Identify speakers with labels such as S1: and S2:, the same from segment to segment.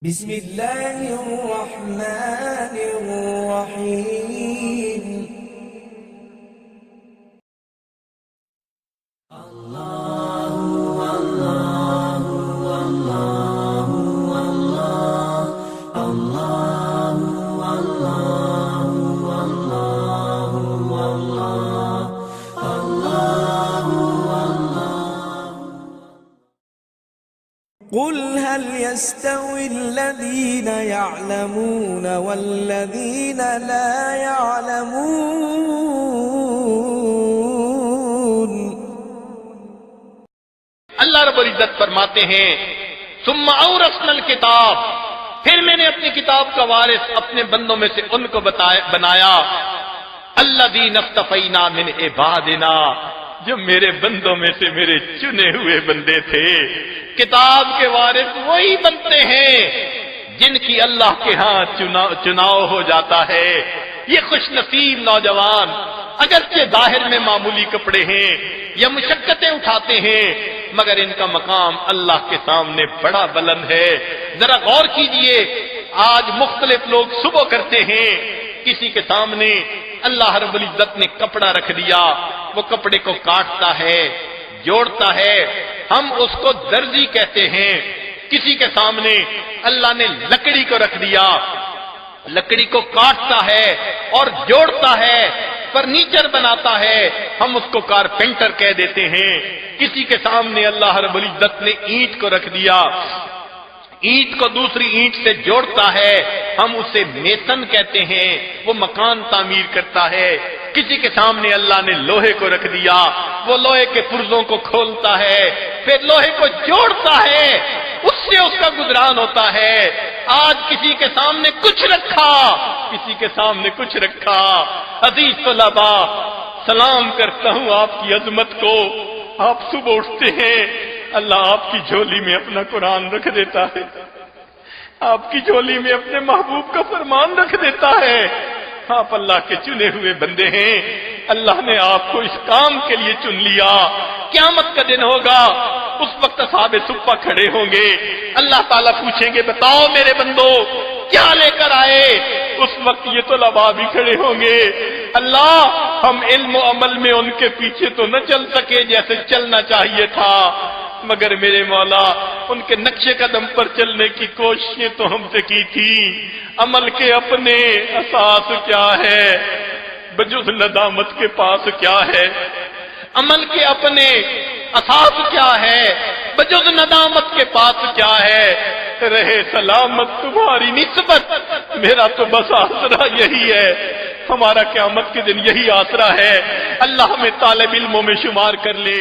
S1: बिस्मिल्लाहिर्रहमानिर्रहीम। قل هل يستوي الذين يعلمون والذين لا يعلمون।
S2: अल्लाह रब्बुल इज्जत फरमाते हैं सुम्मा औरसनल किताब, फिर मैंने अपनी किताब का वारिस अपने बंदों में से उनको बनाया अल्लज़ीना इस्तफ़ैना मिन इबादिना, जो मेरे बंदों में से मेरे चुने हुए बंदे थे। किताब के वारिस वही बनते हैं जिनकी अल्लाह के हाथ चुनाव हो जाता है। ये खुशनसीब नौजवान अगरचे जाहिर में मामूली कपड़े हैं या मुशक्कतें उठाते हैं, मगर इनका मकाम अल्लाह के सामने बड़ा बुलंद है। जरा गौर कीजिए, आज मुख्तलिफ लोग सुबह करते हैं, किसी के सामने अल्लाह रब्बुल इज्जत ने कपड़ा रख दिया, वो कपड़े को काटता है, जोड़ता है, हम उसको दर्जी कहते हैं। किसी के सामने अल्लाह ने लकड़ी को रख दिया, लकड़ी को काटता है और जोड़ता है, फर्नीचर बनाता है, हम उसको कारपेंटर कह देते हैं। किसी के सामने अल्लाह रब्बुल इज्जत ने ईंट को रख दिया, ईंट को दूसरी ईंट से जोड़ता है, हम उसे मेसन कहते हैं, वो मकान तामीर करता है। किसी के सामने अल्लाह ने लोहे को रख दिया, वो लोहे के पुर्जों को खोलता है, फिर लोहे को जोड़ता है, उससे उसका गुजरान होता है। आज किसी के सामने कुछ रखा, किसी के सामने कुछ रखा। अजीज तलबा, सलाम करता हूं आपकी अजमत को। आप सुबह उठते हैं, अल्लाह आपकी झोली में अपना कुरान रख देता है, आपकी झोली में अपने महबूब का फरमान रख देता है। आप अल्लाह के चुने हुए बंदे हैं, अल्लाह ने आपको इस काम के लिए चुन लिया। क़यामत का दिन होगा, उस वक्त असहाबे सुफ़्फ़ा खड़े होंगे, अल्लाह ताला पूछेंगे बताओ मेरे बंदो क्या लेकर आए। उस वक्त ये तो लबा भी खड़े होंगे, अल्लाह हम इल्म और अमल में उनके पीछे तो न चल सके जैसे चलना चाहिए था, मगर मेरे मौला उनके नक्शे कदम पर चलने की कोशिशें तो हमसे की थी। अमल के अपने असास क्या है, बजुज़ नदामत के पास क्या है। अमल के अपने असास क्या है, बजुज़ नदामत के पास क्या है। रहे सलामत तुम्हारी निस्बत, मेरा तो बस आसरा यही है, हमारा क़यामत के दिन यही आसरा है। अल्लाह हमें तालिब इल्मों में शुमार कर ले।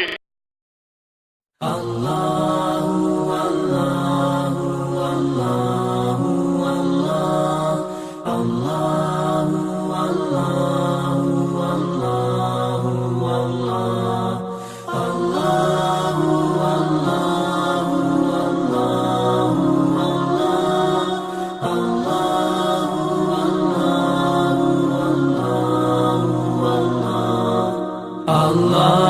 S1: Allah